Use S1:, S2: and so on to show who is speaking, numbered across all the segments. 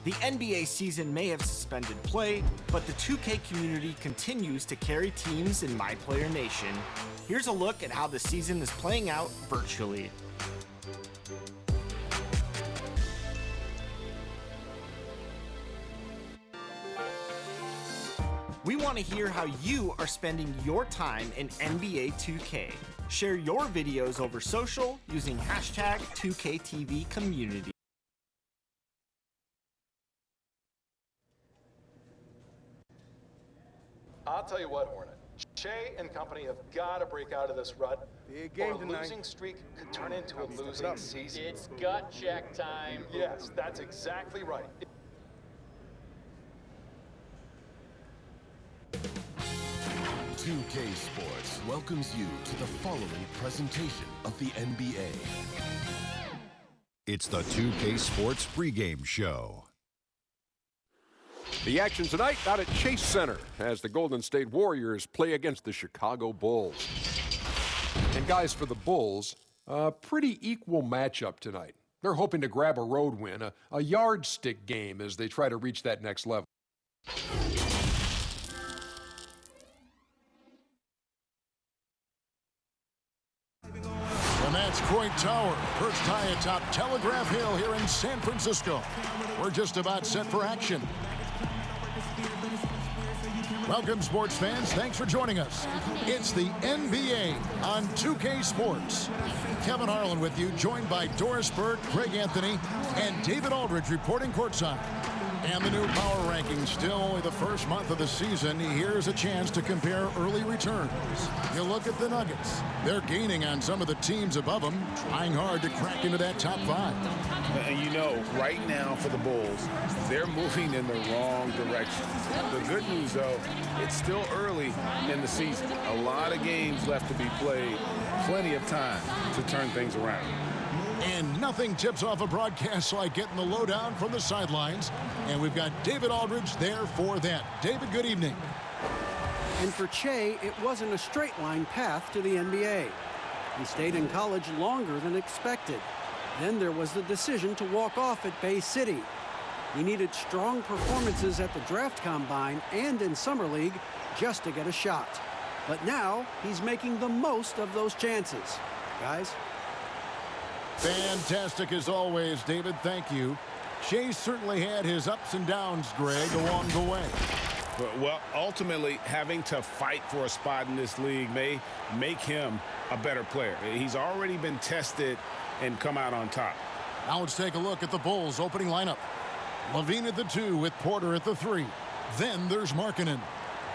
S1: The NBA season may have suspended play, but the 2K community continues to carry teams in MyPlayer Nation. Here's a look at how the season is playing out virtually. We want to hear how you are spending your time in NBA 2K. Share your videos over social using hashtag 2KTVCommunity.
S2: I'll tell you what, Hornet. Shea and company have got to break out of this rut.
S3: Big game
S2: or a
S3: tonight.
S2: losing streak could turn into a losing season.
S4: It's gut check time.
S2: Yes, that's exactly right.
S5: 2K Sports welcomes you to the following presentation of the NBA.
S6: It's the 2K Sports pregame show.
S7: The action tonight out at Chase Center as the Golden State Warriors play against the Chicago Bulls. And guys, for the Bulls, a pretty equal matchup tonight. They're hoping to grab a road win, a yardstick game as they try to reach that next level.
S6: And that's Coit Tower, perched high atop Telegraph Hill here in San Francisco. We're just about set for action. Welcome, sports fans. Thanks for joining us. It's the NBA on 2K Sports. Kevin Harlan with you, joined by Doris Bird, Craig Anthony, and David Aldridge reporting courtside. And the new power rankings, still only the first month of the season. Here's a chance to compare early returns. You look at the Nuggets. They're gaining on some of the teams above them, trying hard to crack into that top five.
S3: And you know, right now for the Bulls, they're moving in the wrong direction. The good news, though, it's still early in the season. A lot of games left to be played. Plenty of time to turn things around.
S6: And nothing tips off a broadcast like getting the lowdown from the sidelines. And we've got David Aldridge there for that. David, good evening.
S8: And for Che, it wasn't a straight line path to the NBA. He stayed in college longer than expected. Then there was the decision to walk off at Bay City. He needed strong performances at the draft combine and in Summer League just to get a shot. But now he's making the most of those chances. Guys?
S6: Fantastic as always, David. Thank you. Shea certainly had his ups and downs, Greg, along the way.
S3: Well, ultimately, having to fight for a spot in this league may make him a better player. He's already been tested and come out on top.
S6: Now let's take a look at the Bulls' opening lineup. Levine at the 2 with Porter at the 3. Then there's Markkanen.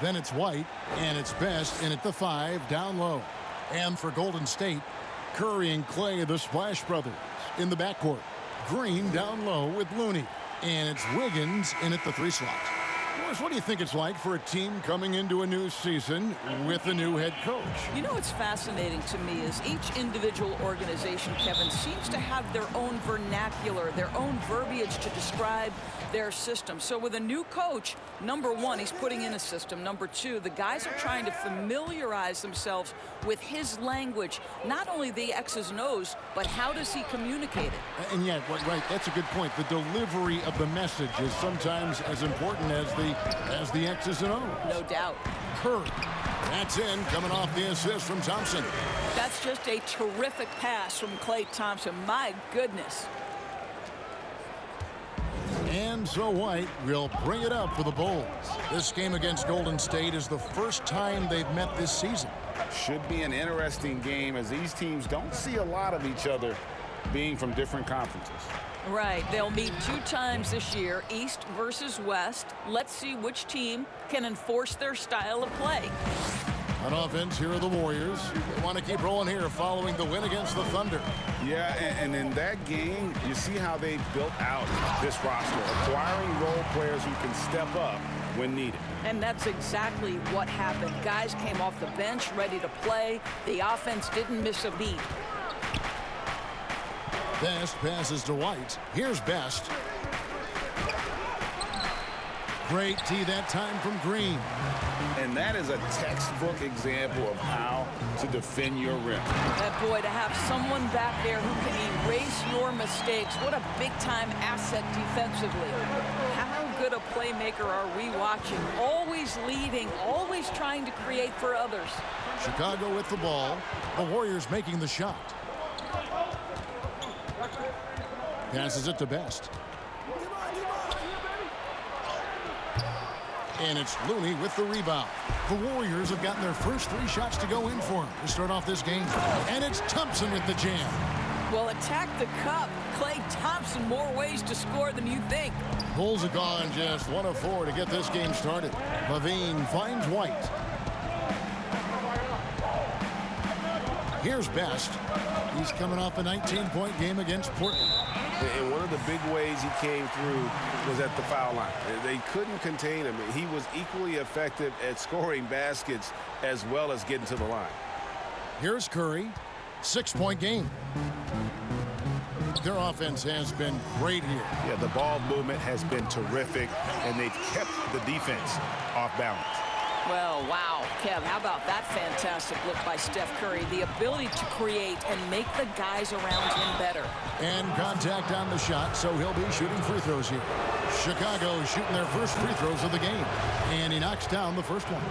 S6: Then it's White, and it's Best in at the 5 down low. And for Golden State, Curry and Clay, the Splash Brothers, in the backcourt. Green down low with Looney. And it's Wiggins in at the 3 slot. Morris, what do you think it's like for a team coming into a new season with a new head coach?
S9: You know what's fascinating to me is each individual organization, Kevin, seems to have their own vernacular, their own verbiage to describe their system. So with a new coach, number one, he's putting in a system. Number two, the guys are trying to familiarize themselves with his language, not only the X's and O's, but how does he communicate it?
S6: And yet, right, that's a good point. The delivery of the message is sometimes as important as the X's and O's.
S9: No doubt.
S6: Curry. That's in, coming off the assist from Thompson.
S9: That's just a terrific pass from Klay Thompson. My goodness.
S6: And so White will bring it up for the Bulls. This game against Golden State is the first time they've met this season.
S3: Should be an interesting game as these teams don't see a lot of each other being from different conferences.
S9: Right. They'll meet 2 times this year, East versus West. Let's see which team can enforce their style of play.
S6: On offense, here are the Warriors. They want to keep rolling here following the win against the Thunder.
S3: Yeah, and in that game, you see how they built out this roster, acquiring role players who can step up when needed.
S9: And that's exactly what happened. Guys came off the bench ready to play. The offense didn't miss a beat.
S6: Best passes to White. Here's Best. Great tee that time from Green.
S3: And that is a textbook example of how to defend your rim.
S9: And boy, to have someone back there who can erase your mistakes, what a big-time asset defensively. How good a playmaker are we watching? Always leading, always trying to create for others.
S6: Chicago with the ball. The Warriors making the shot. Passes it to Best. And it's Looney with the rebound. The Warriors have gotten their first 3 shots to go in for him to start off this game. And it's Thompson with the jam.
S9: Well, attack the cup. Klay Thompson, more ways to score than you think.
S6: Bulls have gone just 1 of 4 to get this game started. Levine finds White. Here's Best. He's coming off a 19-point game against Portland.
S3: And one of the big ways he came through was at the foul line. They couldn't contain him. He was equally effective at scoring baskets as well as getting to the line.
S6: Here's Curry. 6-point game. Their offense has been great here.
S3: Yeah, the ball movement has been terrific, and they've kept the defense off balance.
S9: Well, wow, Kev, how about that fantastic look by Steph Curry? The ability to create and make the guys around him better.
S6: And contact on the shot, so he'll be shooting free throws here. Chicago shooting their first free throws of the game. And he knocks down the first one.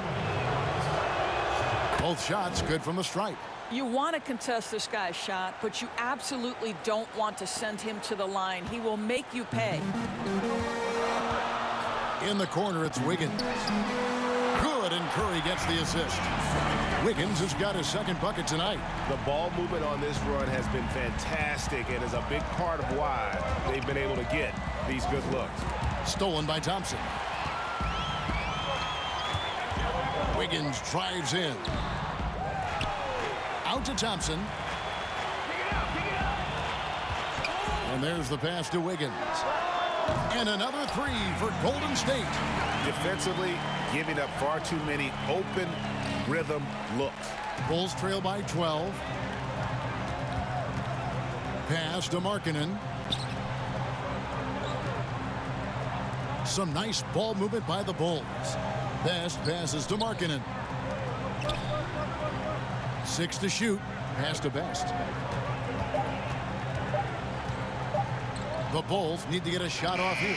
S6: Both shots good from the stripe.
S9: You want to contest this guy's shot, but you absolutely don't want to send him to the line. He will make you pay.
S6: In the corner, it's Wiggins. Good, and Curry gets the assist. Wiggins has got his second bucket tonight.
S3: The ball movement on this run has been fantastic and is a big part of why they've been able to get these good looks.
S6: Stolen by Thompson. Wiggins drives in. Out to Thompson. And there's the pass to Wiggins. And another 3 for Golden State.
S3: Defensively, giving up far too many open rhythm looks.
S6: Bulls trail by 12. Pass to Markkanen. Some nice ball movement by the Bulls. Best passes to Markkanen. 6 to shoot. Pass to Best. The Bulls need to get a shot off here.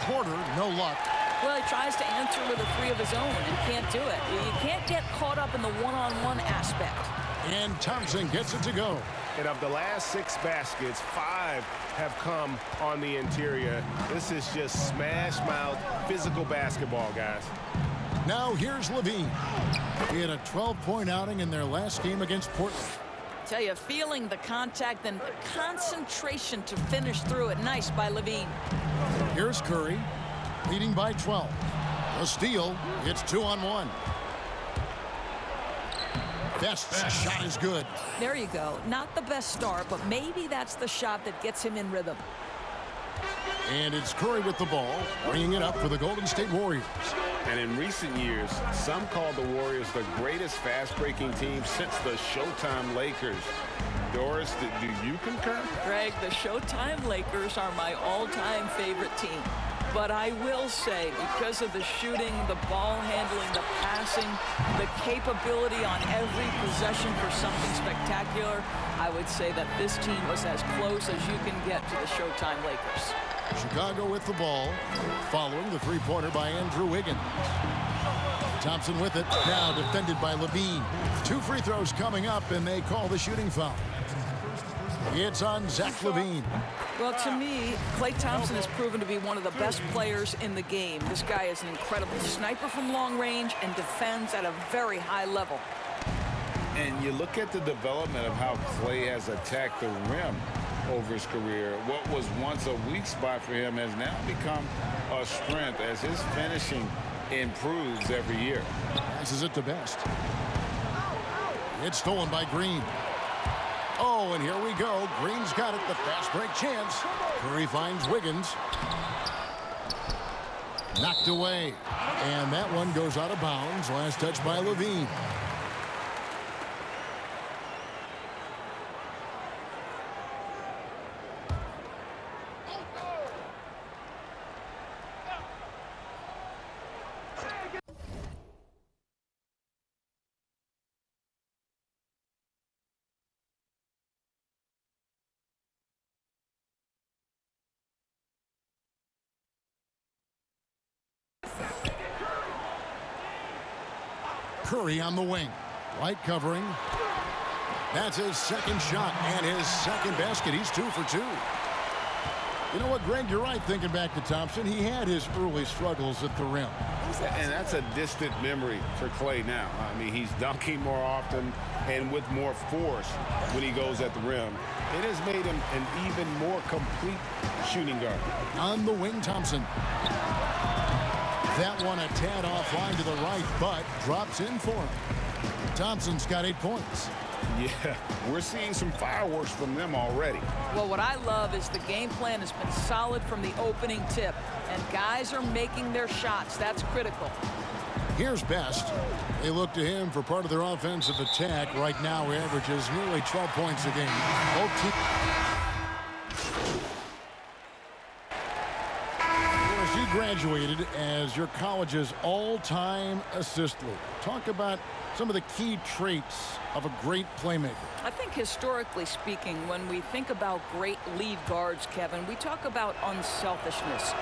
S6: Porter, no luck.
S9: Well, he tries to answer with a 3 of his own and can't do it. You can't get caught up in the one-on-one aspect.
S6: And Thompson gets it to go.
S3: And of the last 6 baskets, 5 have come on the interior. This is just smash mouth physical basketball, guys.
S6: Now here's Levine. He had a 12-point outing in their last game against Portland.
S9: Tell you, feeling the contact and the concentration to finish through it. Nice by Levine.
S6: Here's Curry, leading by 12. A steal. It's 2-on-1. Best's shot is good.
S9: There you go. Not the best start, but maybe that's the shot that gets him in rhythm.
S6: And it's Curry with the ball, bringing it up for the Golden State Warriors.
S3: And in recent years, some call the Warriors the greatest fast-breaking team since the Showtime Lakers. Doris, do you concur?
S9: Greg, the Showtime Lakers are my all-time favorite team. But I will say, because of the shooting, the ball handling, the passing, the capability on every possession for something spectacular, I would say that this team was as close as you can get to the Showtime Lakers.
S6: Chicago with the ball, following the three-pointer by Andrew Wiggins. Thompson with it, now defended by Levine. 2 free throws coming up, and they call the shooting foul. It's on Zach Levine.
S9: Well, to me, Klay Thompson has proven to be one of the best players in the game. This guy is an incredible sniper from long range and defends at a very high level.
S3: And you look at the development of how Klay has attacked the rim over his career. What was once a weak spot for him has now become a strength as his finishing improves every year.
S6: Passes it to Best. It's stolen by Green. Oh, and here we go. Green's got it. The fast break chance. Curry finds Wiggins. Knocked away. And that one goes out of bounds. Last touch by Levine. Curry on the wing. White covering. That's his second shot and his second basket. He's 2 for 2. You know what, Greg, you're right thinking back to Thompson. He had his early struggles at the rim.
S3: And that's a distant memory for Clay now. I mean, he's dunking more often and with more force when he goes at the rim. It has made him an even more complete shooting guard.
S6: On the wing, Thompson. That one a tad offline to the right, but drops in for him. Thompson's got 8 points.
S3: Yeah, we're seeing some fireworks from them already.
S9: Well, what I love is the game plan has been solid from the opening tip, and guys are making their shots. That's critical.
S6: Here's Best. They look to him for part of their offensive attack. Right now, he averages nearly 12 points a game. Both teams. You graduated as your college's all-time assist leader. Talk about some of the key traits of a great playmaker.
S9: I think historically speaking, when we think about great lead guards, Kevin, we talk about unselfishness,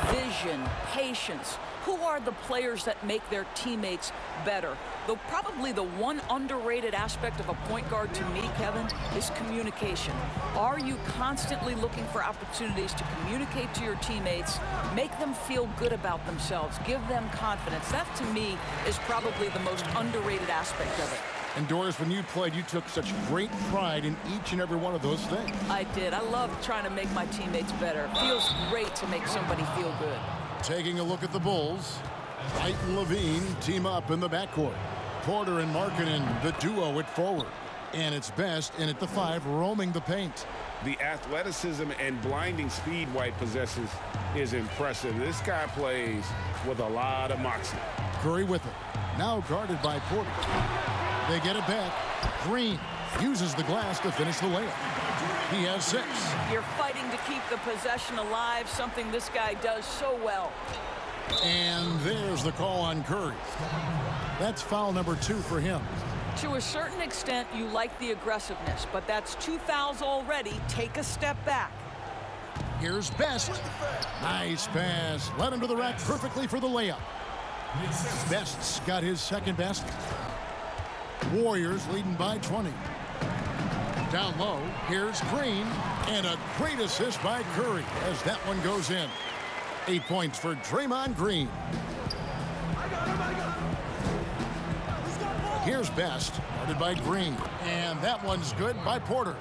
S9: vision, patience. Who are the players that make their teammates better? Though probably the one underrated aspect of a point guard to me, Kevin, is communication. Are you constantly looking for opportunities to communicate to your teammates, make them feel good about themselves, give them confidence? That, to me, is probably the most underrated aspect of it.
S6: And Doris, when you played, you took such great pride in each and every one of those things.
S9: I did. I love trying to make my teammates better. It feels great to make somebody feel good.
S6: Taking a look at the Bulls, White and Levine team up in the backcourt. Porter and Markkanen, the duo at forward. And it's Best in at the 5, roaming the paint.
S3: The athleticism and blinding speed White possesses is impressive. This guy plays with a lot of moxie.
S6: Curry with it. Now guarded by Porter. They get it back. Green uses the glass to finish the layup. He has 6.
S9: You're fighting to keep the possession alive, something this guy does so well.
S6: And there's the call on Curry. That's foul number 2 for him.
S9: To a certain extent, you like the aggressiveness, but that's 2 fouls already. Take a step back.
S6: Here's Best. Nice pass. Led him to the rack perfectly for the layup. Best's got his second basket. Warriors leading by 20. Down low, here's Green, and a great assist by Curry as that one goes in. 8 points for Draymond Green. Here's Best, guarded by Green, and that one's good by Porter.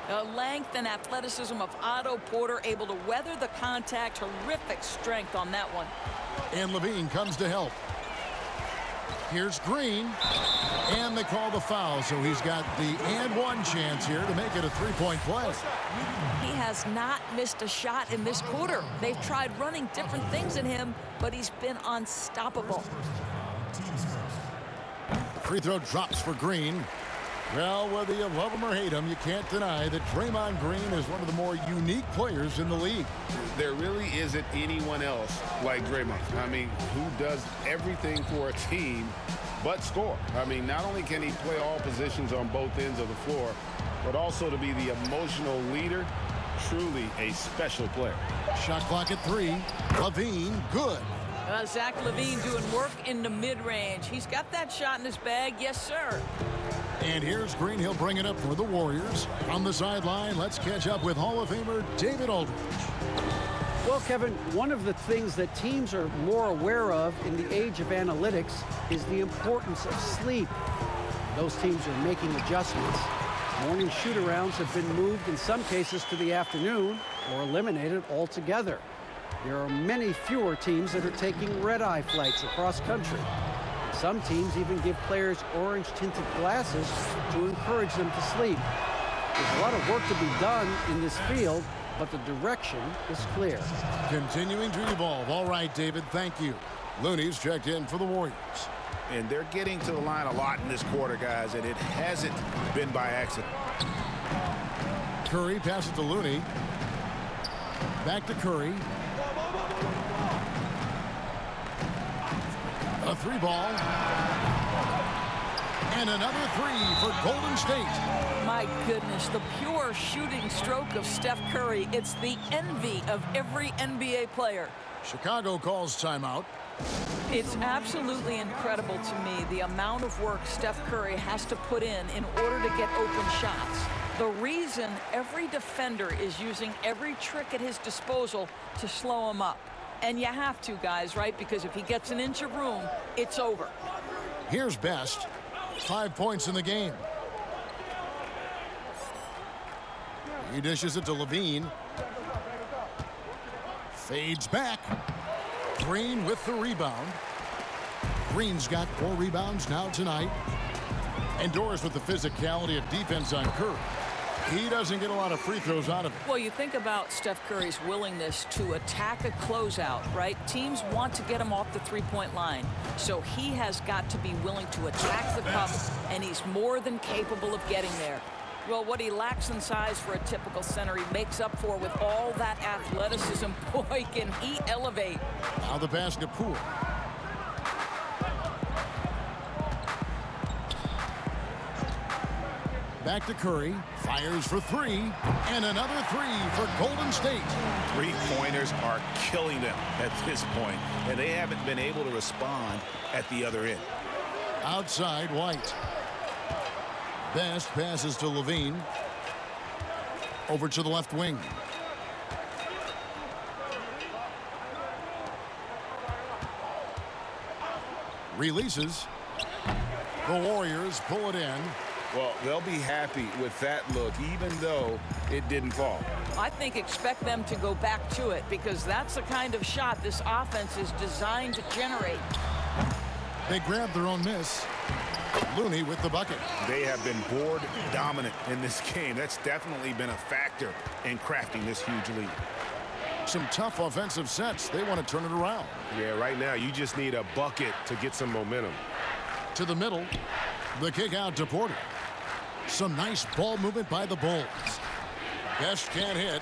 S9: The length and athleticism of Otto Porter, able to weather the contact. Terrific strength on that one.
S6: And Levine comes to help. Here's Green, and they call the foul, so he's got the and one chance here to make it a 3-point play.
S9: He has not missed a shot in this quarter. They've tried running different things in him, but he's been unstoppable.
S6: Free throw drops for Green. Well, whether you love him or hate him, you can't deny that Draymond Green is one of the more unique players in the league.
S3: There really isn't anyone else like Draymond. I mean, who does everything for a team but score. I mean, not only can he play all positions on both ends of the floor, but also to be the emotional leader. Truly a special player.
S6: Shot clock at 3. Levine, good.
S9: Zach LaVine doing work in the mid-range. He's got that shot in his bag. Yes, sir.
S6: And here's Green. He'll bring it up for the Warriors. On the sideline, let's catch up with Hall of Famer David Aldridge.
S8: Well, Kevin, one of the things that teams are more aware of in the age of analytics is the importance of sleep. Those teams are making adjustments. Morning shoot-arounds have been moved in some cases to the afternoon or eliminated altogether. There are many fewer teams that are taking red-eye flights across country. Some teams even give players orange-tinted glasses to encourage them to sleep. There's a lot of work to be done in this field, but the direction is clear.
S6: Continuing to evolve. All right, David, thank you. Looney's checked in for the Warriors.
S3: And they're getting to the line a lot in this quarter, guys, and it hasn't been by accident.
S6: Curry passes to Looney. Back to Curry. A 3-ball. And another 3 for Golden State.
S9: My goodness, the pure shooting stroke of Steph Curry. It's the envy of every NBA player.
S6: Chicago calls timeout.
S9: It's absolutely incredible to me the amount of work Steph Curry has to put in order to get open shots. The reason every defender is using every trick at his disposal to slow him up. And you have to, guys, right? Because if he gets an inch of room, it's over.
S6: Here's Best. 5 points in the game. He dishes it to Levine. Fades back. Green with the rebound. Green's got 4 rebounds now tonight. And Doris with the physicality of defense on Curry. He doesn't get a lot of free throws out of it.
S9: Well, you think about Steph Curry's willingness to attack a closeout, right? Teams want to get him off the three-point line. So he has got to be willing to attack the cup, and he's more than capable of getting there. Well, what he lacks in size for a typical center, he makes up for with all that athleticism. Boy, can he elevate.
S6: Now the pass to Poole. Back to Curry. Fires for 3. And another 3 for Golden State.
S10: Three-pointers are killing them at this point, and they haven't been able to respond at the other end.
S6: Outside, White. Best passes to Levine. Over to the left wing. Releases. The Warriors pull it in.
S10: Well, they'll be happy with that look, even though it didn't fall.
S9: I think expect them to go back to it, because that's the kind of shot this offense is designed to generate.
S6: They grab their own miss. Looney with the bucket.
S10: They have been board dominant in this game. That's definitely been a factor in crafting this huge lead.
S6: Some tough offensive sets. They want to turn it around.
S3: Yeah, right now you just need a bucket to get some momentum.
S6: To the middle. The kick out to Porter. Some nice ball movement by the Bulls. Best can't hit.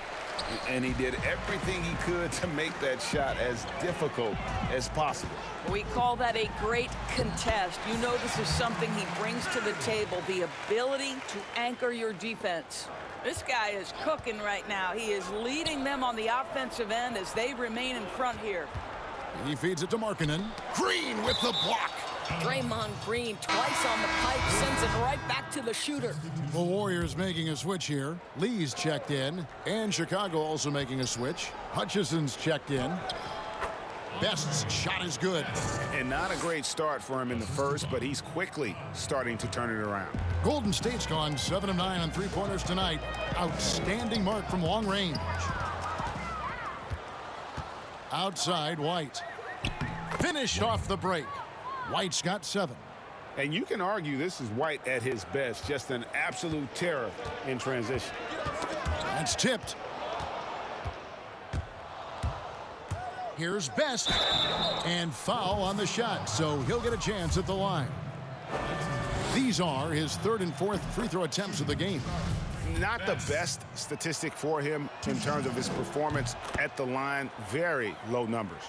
S10: And he did everything he could to make that shot as difficult as possible.
S9: We call that a great contest. You know this is something he brings to the table, the ability to anchor your defense. This guy is cooking right now. He is leading them on the offensive end as they remain in front here.
S6: He feeds it to Markkanen. Green with the block.
S9: Draymond Green twice on the pipe, sends it right back to the shooter.
S6: The Warriors making a switch here. Lee's checked in, and Chicago also making a switch. Hutchison's checked in. Best's shot is good.
S10: And not a great start for him in the first, but he's quickly starting to turn it around.
S6: Golden State's gone 7 of 9 on three-pointers tonight. Outstanding mark from long range. Outside, White. Finished off the break. White's got 7.
S10: And you can argue this is White at his best, just an absolute terror in transition.
S6: That's tipped. Here's Best. And foul on the shot, so he'll get a chance at the line. These are his 3rd and 4th free throw attempts of the game.
S10: Not the best statistic for him in terms of his performance at the line. Very low numbers.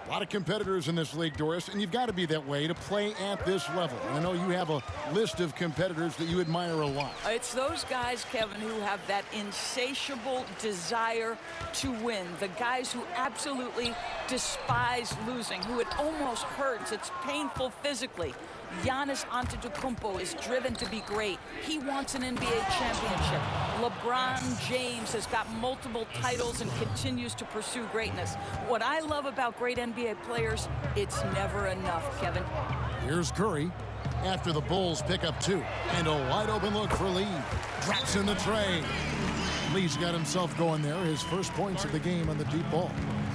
S6: A lot of competitors in this league, Doris, and you've got to be that way to play at this level. I know you have a list of competitors that you admire a lot.
S9: It's those guys, Kevin, who have that insatiable desire to win. The guys who absolutely despise losing, who it almost hurts. It's painful physically. Giannis Antetokounmpo is driven to be great. He wants an NBA championship. LeBron James has got multiple titles and continues to pursue greatness. What I love about great NBA players, it's never enough, Kevin.
S6: Here's Curry after the Bulls pick up 2. And a wide open look for Lee. Drops in the tray. Lee's got himself going there. His first points of the game on the deep ball.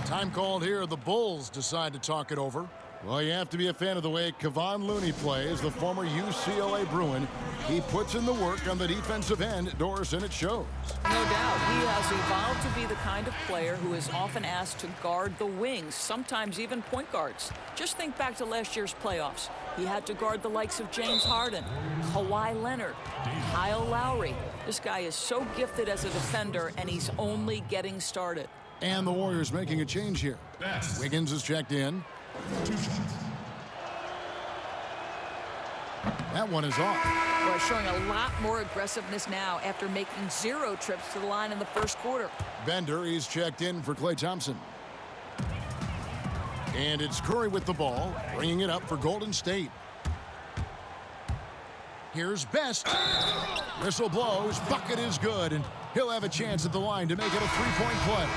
S6: Time called here. The Bulls decide to talk it over. Well, you have to be a fan of the way Kevon Looney plays, the former UCLA Bruin. He puts in the work on the defensive end, Doris, and it shows.
S9: No doubt. He has evolved to be the kind of player who is often asked to guard the wings, sometimes even point guards. Just think back to last year's playoffs. He had to guard the likes of James Harden, Kawhi Leonard, Kyle Lowry. This guy is so gifted as a defender, and he's only getting started.
S6: And the Warriors making a change here. Wiggins is checked in. That one is off.
S9: Well, showing a lot more aggressiveness now after making 0 trips to the line in the first quarter.
S6: Bender, he's checked in for Klay Thompson. And it's Curry with the ball, bringing it up for Golden State. Here's Best. Whistle blows. Bucket is good, and he'll have a chance at the line to make it a three-point play.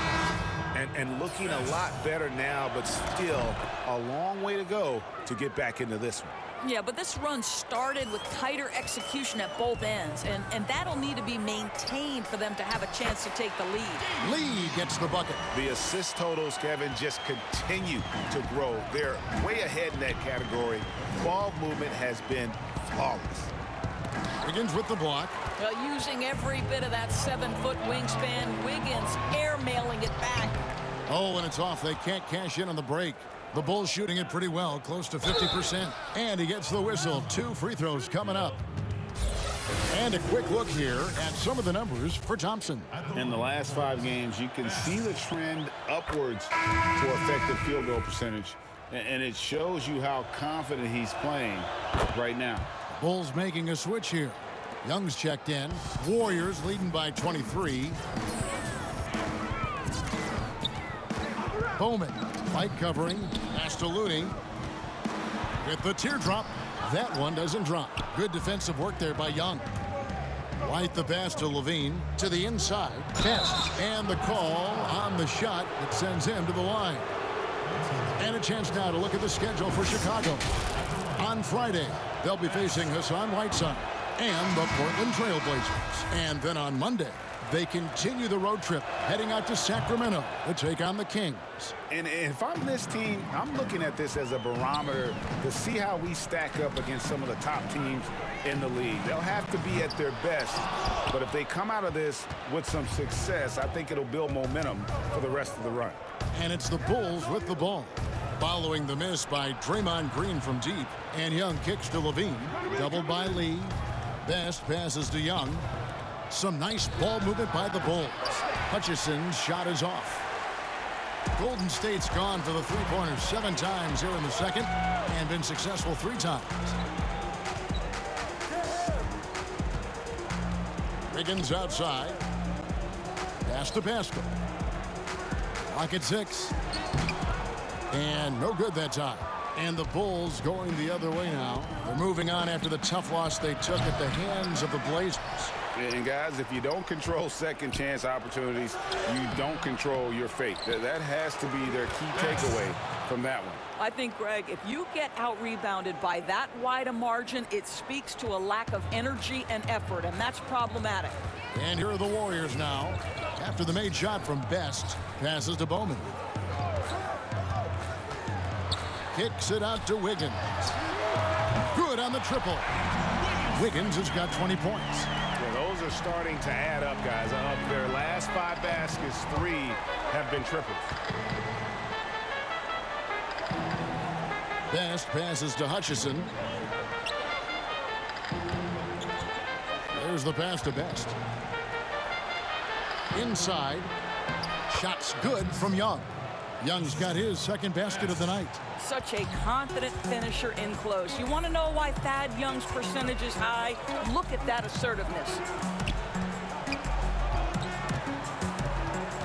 S10: And looking a lot better now, but still a long way to go to get back into this one.
S9: Yeah, but this run started with tighter execution at both ends, and that'll need to be maintained for them to have a chance to take the lead.
S6: Lee gets the bucket.
S10: The assist totals, Kevin, just continue to grow. They're way ahead in that category. Ball movement has been flawless.
S6: Wiggins with the block.
S9: Well, using every bit of that 7-foot wingspan, Wiggins airmailing it back.
S6: Oh, and it's off. They can't cash in on the break. The Bulls shooting it pretty well, close to 50%. And he gets the whistle. 2 free throws coming up. And a quick look here at some of the numbers for Thompson.
S10: In the last 5 games, you can see the trend upwards for effective field goal percentage. And it shows you how confident he's playing right now.
S6: Bulls making a switch here. Young's checked in. Warriors leading by 23. Bowman, light covering, pass to Looney. With the teardrop, that one doesn't drop. Good defensive work there by Young. White the pass to Levine, to the inside. Best, and the call on the shot that sends him to the line. And a chance now to look at the schedule for Chicago. On Friday, they'll be facing Hassan Whiteside and the Portland Trail Blazers. And then on Monday, they continue the road trip, heading out to Sacramento to take on the Kings.
S10: And if I'm this team, I'm looking at this as a barometer to see how we stack up against some of the top teams in the league. They'll have to be at their best, but if they come out of this with some success, I think it'll build momentum for the rest of the run.
S6: And it's the Bulls with the ball. Following the miss by Draymond Green from deep, and Young kicks to Levine. Doubled by Lee. Best passes to Young. Some nice ball movement by the Bulls. Hutchison's shot is off. Golden State's gone for the three-pointers 7 times here in the second and been successful 3 times. Wiggins outside. Pass to Pascal. Clock at 6. And no good that time. And the Bulls going the other way now. They're moving on after the tough loss they took at the hands of the Blazers.
S10: And guys, if you don't control second chance opportunities, you don't control your fate. That has to be their key takeaway from that one.
S9: I think, Greg, if you get out-rebounded by that wide a margin, it speaks to a lack of energy and effort, and that's problematic.
S6: And here are the Warriors now. After the made shot from Best, passes to Bowman. Kicks it out to Wiggins. Good on the triple. Wiggins has got 20 points.
S10: Yeah, those are starting to add up, guys. Of their last 5 baskets, 3 have been triples.
S6: Best passes to Hutchison. There's the pass to Best. Inside. Shots good from Young. Young's got his second basket of the night.
S9: Such a confident finisher in close. You want to know why Thad Young's percentage is high? Look at that assertiveness.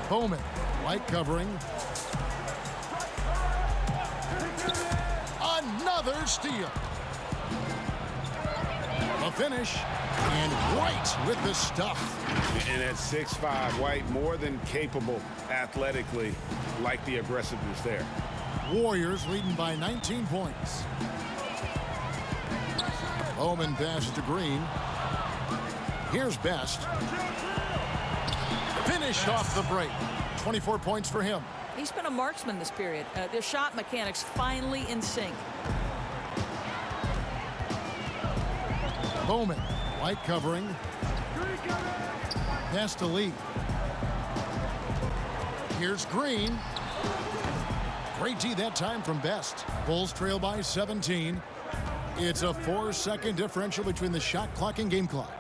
S6: Bowman, light covering. Another steal. A finish, and White with the stuff.
S10: And at 6'5", White more than capable athletically, like the aggressiveness there.
S6: Warriors leading by 19 points. Bowman passes to Green. Here's Best. Finished off the break. 24 points for him.
S9: He's been a marksman this period. Their shot mechanics finally in sync.
S6: Bowman, light covering. Pass to Lee. Here's Green. Great D that time from Best. Bulls trail by 17. It's a 4-second differential between the shot clock and game clock.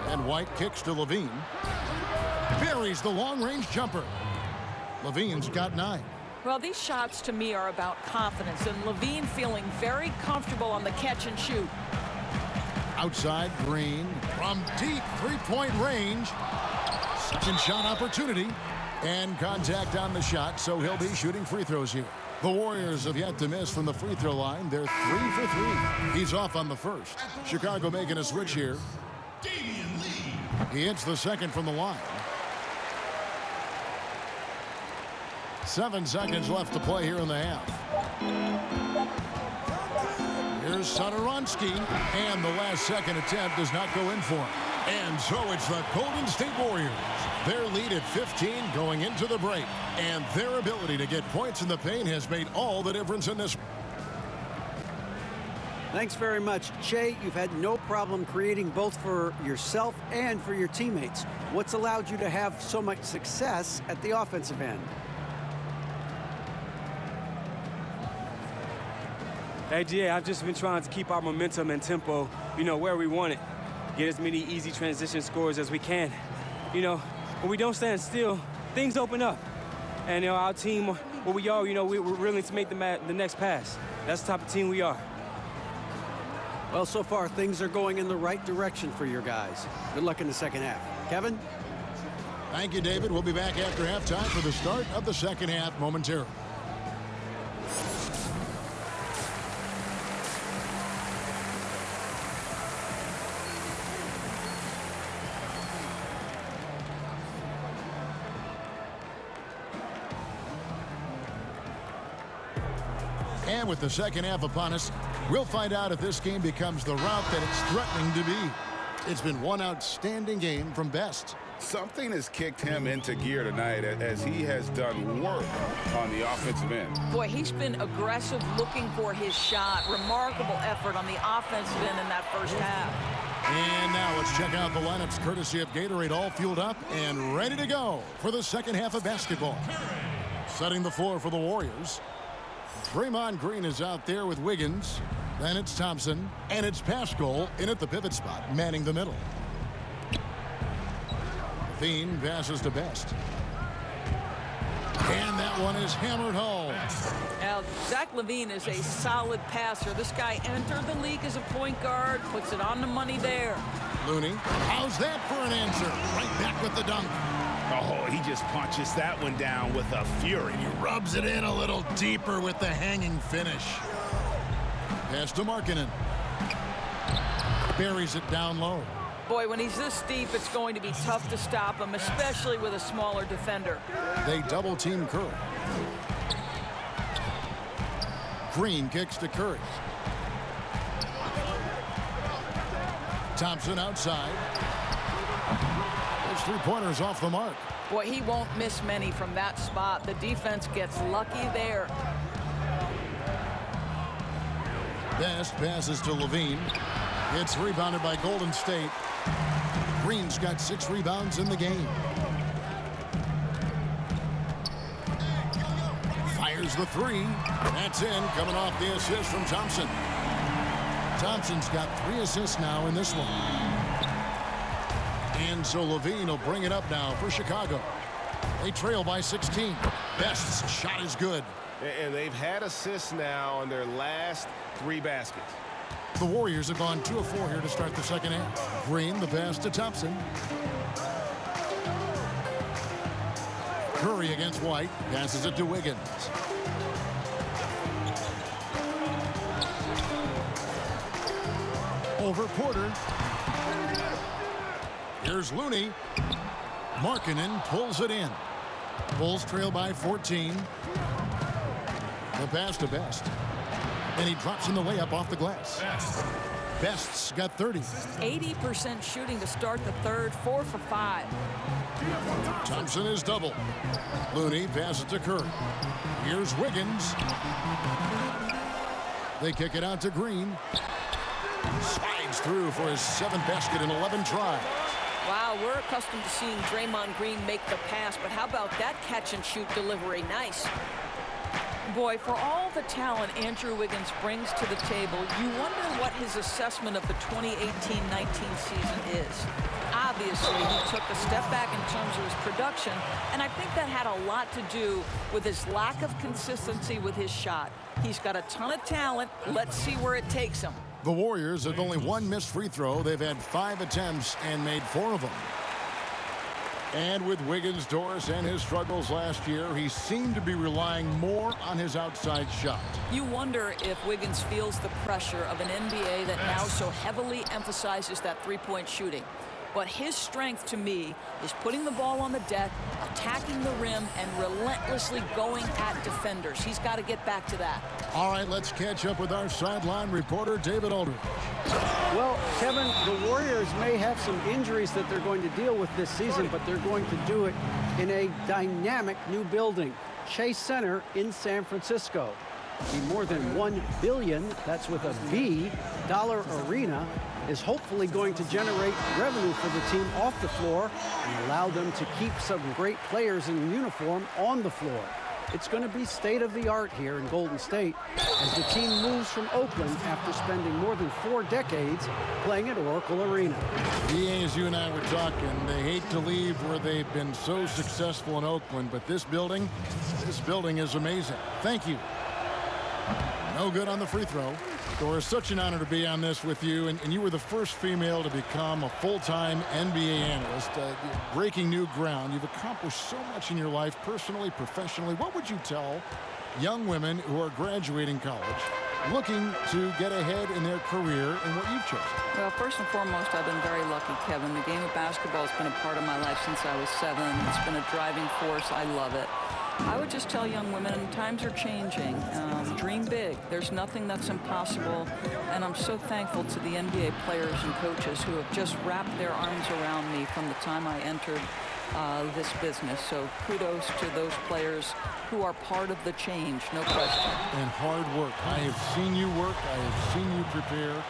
S6: And White kicks to Levine. Buries the long-range jumper. Levine's got 9.
S9: Well, these shots to me are about confidence, and Levine feeling very comfortable on the catch and shoot.
S6: Outside, Green from deep 3-point range. Second shot opportunity. And contact on the shot, so he'll be shooting free throws here. The Warriors have yet to miss from the free throw line. They're 3 for 3. He's off on the first. Chicago making a switch here. He hits the second from the line. 7 seconds left to play here in the half. Here's Satoransky, and the last second attempt does not go in for him. And so it's the Golden State Warriors. Their lead at 15 going into the break. And their ability to get points in the paint has made all the difference in this.
S8: Thanks very much. Shea, you've had no problem creating both for yourself and for your teammates. What's allowed you to have so much success at the offensive end?
S11: Hey, GA, I've just been trying to keep our momentum and tempo, where we want it. Get as many easy transition scores as we can. When we don't stand still, things open up. And, our team, what we are, we're willing to make the next pass. That's the type of team we are.
S8: Well, so far, things are going in the right direction for your guys. Good luck in the second half. Kevin?
S6: Thank you, David. We'll be back after halftime for the start of the second half momentarily. And with the second half upon us, we'll find out if this game becomes the route that it's threatening to be. It's been one outstanding game from Best.
S10: Something has kicked him into gear tonight as he has done work on the offensive end.
S9: Boy, he's been aggressive looking for his shot. Remarkable effort on the offensive end in that first half.
S6: And now let's check out the lineups courtesy of Gatorade, all fueled up and ready to go for the second half of basketball. Setting the floor for the Warriors. Draymond Green is out there with Wiggins. Then it's Thompson. And it's Pascal in at the pivot spot, manning the middle. Thien passes to Best. And that one is hammered home.
S9: Now, Zach LaVine is a solid passer. This guy entered the league as a point guard, puts it on the money there.
S6: Looney, how's that for an answer? Right back with the dunk.
S10: Oh, he just punches that one down with a fury.
S6: He rubs it in a little deeper with the hanging finish. Pass to Markkanen. Buries it down low.
S9: Boy, when he's this deep, it's going to be tough to stop him, especially with a smaller defender.
S6: They double team Curry. Green kicks to Curry. Thompson outside. Those three-pointers off the mark.
S9: Boy, he won't miss many from that spot. The defense gets lucky there.
S6: Best passes to LaVine. It's rebounded by Golden State. Green's got 6 rebounds in the game. Fires the three. That's in, coming off the assist from Thompson. Thompson's got 3 assists now in this one. And so LaVine will bring it up now for Chicago. They trail by 16. Best's shot is good.
S10: And they've had assists now on their last 3 baskets.
S6: The Warriors have gone 2 of 4 here to start the second half. Green, the pass to Thompson. Curry against White. Passes it to Wiggins. Over Porter. Here's Looney. Markkanen pulls it in. Bulls trail by 14. The pass to Best. And he drops in the layup off the glass. Best's got 30.
S9: 80% shooting to start the third, 4 for 5.
S6: Thompson is double. Looney passes to Curry. Here's Wiggins. They kick it out to Green. Slides through for his 7th basket in 11 tries.
S9: Wow, we're accustomed to seeing Draymond Green make the pass, but how about that catch-and-shoot delivery? Nice. Boy, for all the talent Andrew Wiggins brings to the table, you wonder what his assessment of the 2018-19 season is. Obviously, he took a step back in terms of his production, and I think that had a lot to do with his lack of consistency with his shot. He's got a ton of talent. Let's see where it takes him.
S6: The Warriors have only 1 missed free throw. They've had 5 attempts and made 4 of them. And with Wiggins, Doris, and his struggles last year, he seemed to be relying more on his outside shot.
S9: You wonder if Wiggins feels the pressure of an NBA that now so heavily emphasizes that three-point shooting. But his strength, to me, is putting the ball on the deck, attacking the rim, and relentlessly going at defenders. He's got to get back to that.
S6: All right, let's catch up with our sideline reporter, David Aldridge.
S8: Well, Kevin, the Warriors may have some injuries that they're going to deal with this season, but they're going to do it in a dynamic new building, Chase Center in San Francisco. The more than $1 billion, that's with a B, dollar arena is hopefully going to generate revenue for the team off the floor and allow them to keep some great players in uniform on the floor. It's going to be state-of-the-art here in Golden State as the team moves from Oakland after spending more than 4 decades playing at Oracle Arena.
S6: DA, as you and I were talking, they hate to leave where they've been so successful in Oakland, but this building is amazing. Thank you. No good on the free throw. Doris, such an honor to be on this with you, and you were the first female to become a full-time NBA analyst, breaking new ground. You've accomplished so much in your life, personally, professionally. What would you tell young women who are graduating college, looking to get ahead in their career in what you've chosen?
S9: Well, first and foremost, I've been very lucky, Kevin. The game of basketball has been a part of my life since I was 7. It's been a driving force. I love it. I would just tell young women, times are changing. Dream big. There's nothing that's impossible. And I'm so thankful to the NBA players and coaches who have just wrapped their arms around me from the time I entered this business. So kudos to those players who are part of the change, no question.
S6: And hard work. I have seen you work. I have seen you prepare.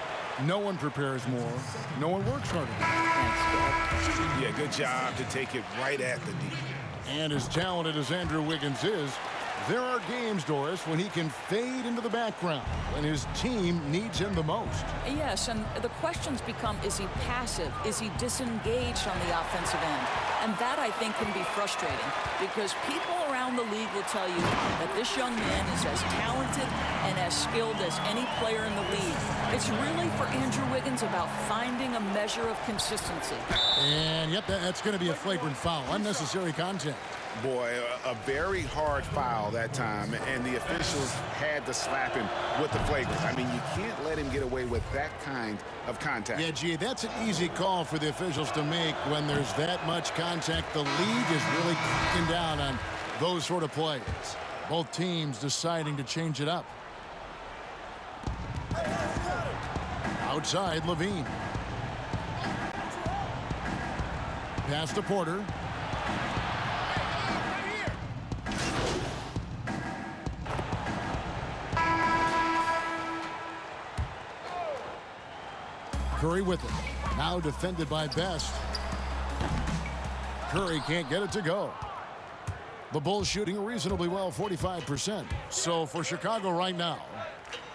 S6: No one prepares more. No one works harder.
S9: Thanks, Dad.
S10: Yeah, good job to take it right at the D.
S6: And as talented as Andrew Wiggins is, there are games, Doris, when he can fade into the background when his team needs him the most.
S9: Yes, and the questions become, is he passive? Is he disengaged on the offensive end? And that, I think, can be frustrating because people around the league will tell you that this young man is as talented and as skilled as any player in the league. It's really, for Andrew Wiggins, about finding a measure of consistency.
S6: And, yep, that's going to be a flagrant foul. Unnecessary contact.
S10: Boy, a very hard foul that time, and the officials had to slap him with the flagrant. I mean, you can't let him get away with that kind of contact.
S6: Yeah, gee, that's an easy call for the officials to make when there's that much contact. The league is really cracking down on those sort of plays. Both teams deciding to change it up. Outside, Levine. Pass to Porter. Curry with it. Now defended by Best. Curry can't get it to go. The Bulls shooting reasonably well, 45%. So for Chicago right now,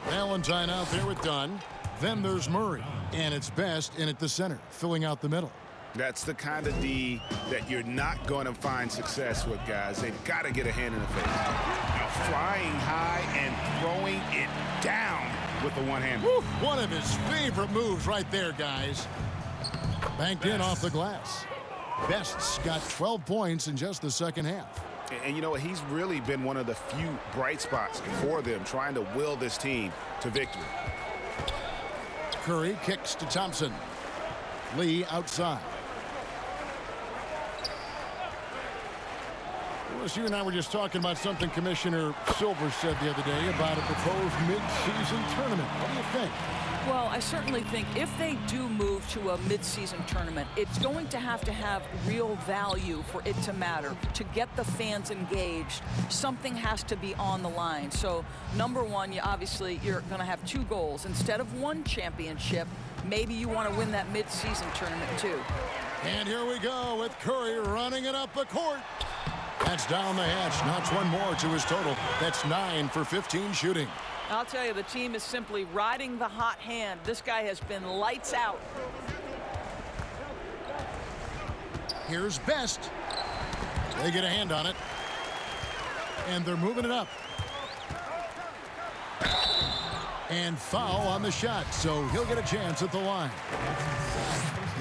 S6: Valentine out there with Dunn. Then there's Murray. And it's Best in at the center, filling out the middle.
S10: That's the kind of D that you're not going to find success with, guys. They've got to get a hand in the face. Now flying high and throwing it down with the one-hand.
S6: One of his favorite moves right there, guys. Banked in off the glass. Best's got 12 points in just the second half.
S10: And you know what? He's really been one of the few bright spots for them, trying to will this team to victory.
S6: Curry kicks to Thompson. Lee outside. You and I were just talking about something Commissioner Silver said the other day about a proposed mid-season tournament. What do you think?
S9: Well, I certainly think if they do move to a mid-season tournament, it's going to have real value for it to matter. To get the fans engaged, something has to be on the line. So, number one, you're going to have 2 goals. Instead of 1 championship, maybe you want to win that mid-season tournament too.
S6: And here we go with Curry running it up the court. That's down the hatch. Knocks 1 more to his total. That's 9 for 15 shooting.
S9: I'll tell you, the team is simply riding the hot hand. This guy has been lights out.
S6: Here's Best. They get a hand on it. And they're moving it up. And foul on the shot, so he'll get a chance at the line.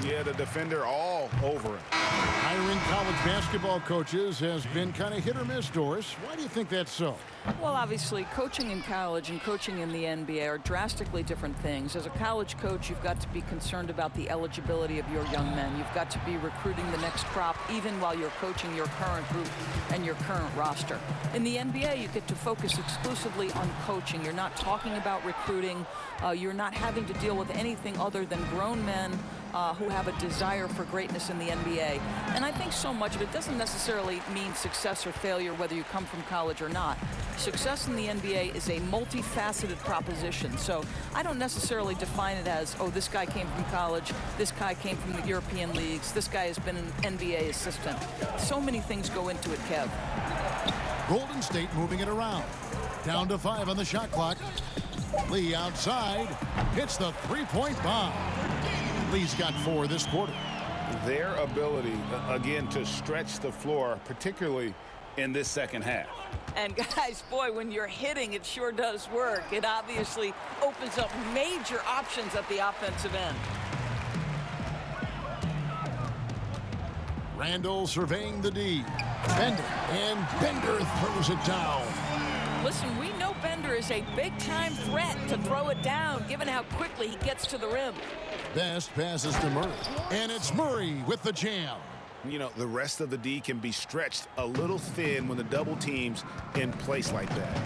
S10: Yeah, the defender all over him.
S6: Hiring college basketball coaches has been kind of hit or miss, Doris. Why do you think that's so?
S9: Well, obviously, coaching in college and coaching in the NBA are drastically different things. As a college coach, you've got to be concerned about the eligibility of your young men. You've got to be recruiting the next crop, even while you're coaching your current group and your current roster. In the NBA, you get to focus exclusively on coaching. You're not talking about recruiting. You're not having to deal with anything other than grown men who have a desire for greatness in the NBA. And I think so much of it doesn't necessarily mean success or failure, whether you come from college or not. Success in the NBA is a multifaceted proposition. So I don't necessarily define it as, oh, this guy came from college, this guy came from the European leagues, this guy has been an NBA assistant. So many things go into it, Kev.
S6: Golden State moving it around. Down to 5 on the shot clock. Lee outside, hits the three-point bomb. Lee's got 4 this quarter.
S10: Their ability, again, to stretch the floor, particularly in this second half.
S9: And guys, boy, when you're hitting, it sure does work. It obviously opens up major options at the offensive end.
S6: Randall surveying the D. Bender, and Bender throws it down.
S9: Listen, we know Bender is a big-time threat to throw it down, given how quickly he gets to the rim.
S6: Best passes to Murray, and it's Murray with the jam.
S10: You know, the rest of the D can be stretched a little thin when the double team's in place like that.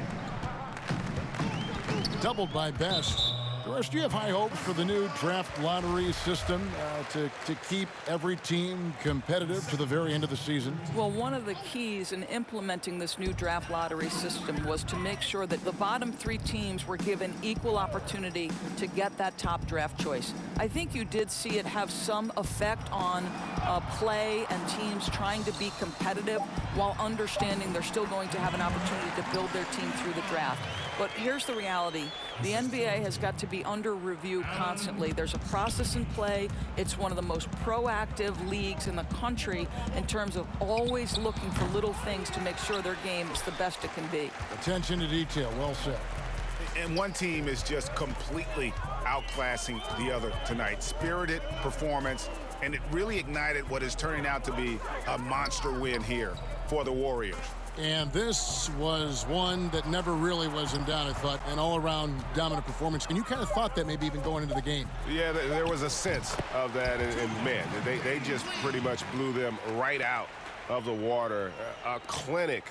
S6: Doubled by Best. Doris, do you have high hopes for the new draft lottery system to keep every team competitive to the very end of the season?
S9: Well, one of the keys in implementing this new draft lottery system was to make sure that the bottom 3 teams were given equal opportunity to get that top draft choice. I think you did see it have some effect on play and teams trying to be competitive while understanding they're still going to have an opportunity to build their team through the draft. But here's the reality. The NBA has got to be under review constantly. There's a process in play. It's one of the most proactive leagues in the country in terms of always looking for little things to make sure their game is the best it can be.
S6: Attention to detail. Well said.
S10: And one team is just completely outclassing the other tonight. Spirited performance, and it really ignited what is turning out to be a monster win here for the Warriors.
S6: And this was one that never really was in doubt, I thought, an all-around dominant performance. And you kind of thought that maybe even going into the game.
S3: Yeah, there was a sense of that, and man, they just pretty much blew them right out of the water. A clinic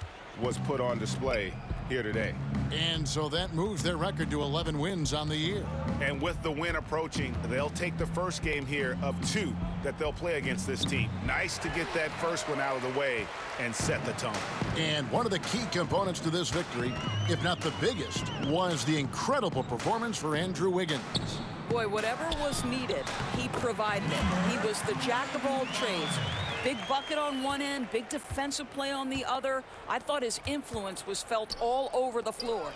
S3: was put on display here today.
S6: And so that moves their record to 11 wins on the year.
S10: And with the win approaching, they'll take the first game here of 2 that they'll play against this team. Nice to get that first one out of the way and set the tone.
S6: And one of the key components to this victory, if not the biggest, was the incredible performance for Andrew Wiggins.
S9: Boy, whatever was needed, he provided it. He was the jack of all trades. Big bucket on one end, big defensive play on the other. I thought his influence was felt all over the floor.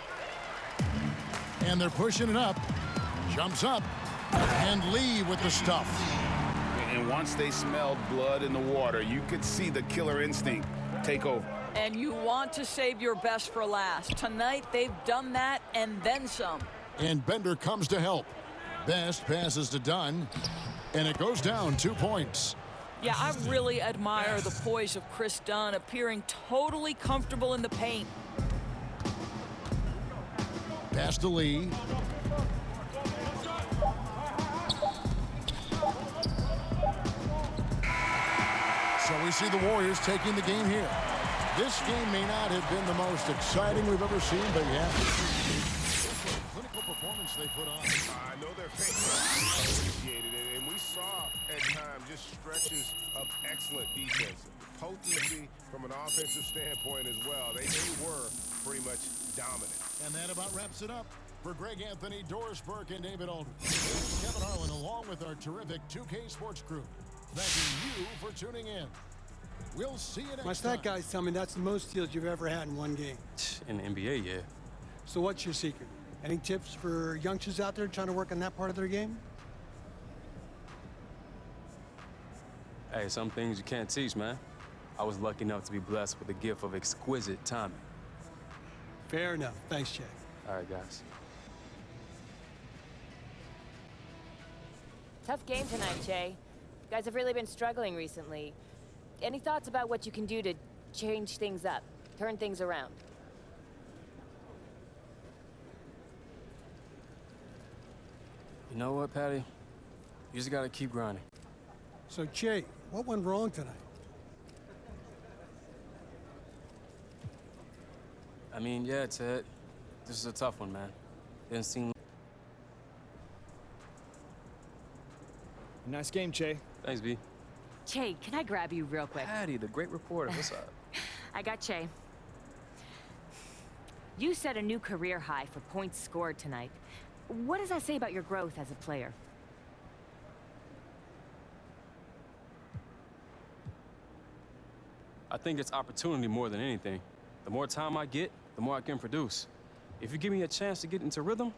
S6: And they're pushing it up. Jumps up. And Lee with the stuff.
S10: And once they smelled blood in the water, you could see the killer instinct take over.
S9: And you want to save your best for last. Tonight, they've done that and then some.
S6: And Bender comes to help. Best passes to Dunn. And it goes down 2 points.
S9: Yeah, I really admire the poise of Chris Dunn, appearing totally comfortable in the paint.
S6: Pass to Lee. So we see the Warriors taking the game here. This game may not have been the most exciting we've ever seen, but yeah. Clinical performance they put on.
S3: I know their fans appreciated it, and we saw at times just stretches of excellent defense. Potency from an offensive standpoint as well. They were pretty much dominant.
S6: And that about wraps it up. For Greg Anthony, Doris Burke, and David Aldridge, this is Kevin Harlan along with our terrific 2K Sports crew. Thanking you for tuning in. We'll see you next time.
S12: My stat guys tell me that's the most steals you've ever had in one game.
S11: In the NBA, yeah.
S12: So what's your secret? Any tips for youngsters out there trying to work on that part of their game?
S11: Hey, some things you can't teach, man. I was lucky enough to be blessed with the gift of exquisite timing.
S12: Fair enough. Thanks, Jay.
S11: All right, guys.
S13: Tough game tonight, Jay. You guys have really been struggling recently. Any thoughts about what you can do to change things up, turn things around?
S11: You know what, Patty? You just gotta keep grinding.
S12: So, Che, what went wrong tonight?
S11: I mean, yeah, Ted. This is a tough one, man. Didn't seem...
S14: Nice game, Che.
S11: Thanks, B.
S13: Che, can I grab you real quick?
S11: Patty, the great reporter. What's up?
S13: I got Che. You set a new career high for points scored tonight. What does that say about your growth as a player?
S11: I think it's opportunity more than anything. The more time I get, the more I can produce. If you give me a chance to get into rhythm,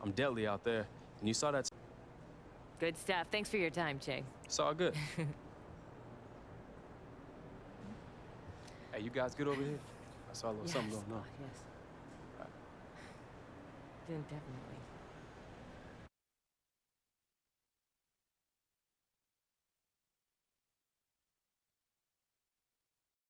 S11: I'm deadly out there. And you saw that.
S13: Good stuff. Thanks for your time, Che.
S11: It's all good. Hey, you guys good over here? I saw a little something going on.
S13: Yes. Definitely.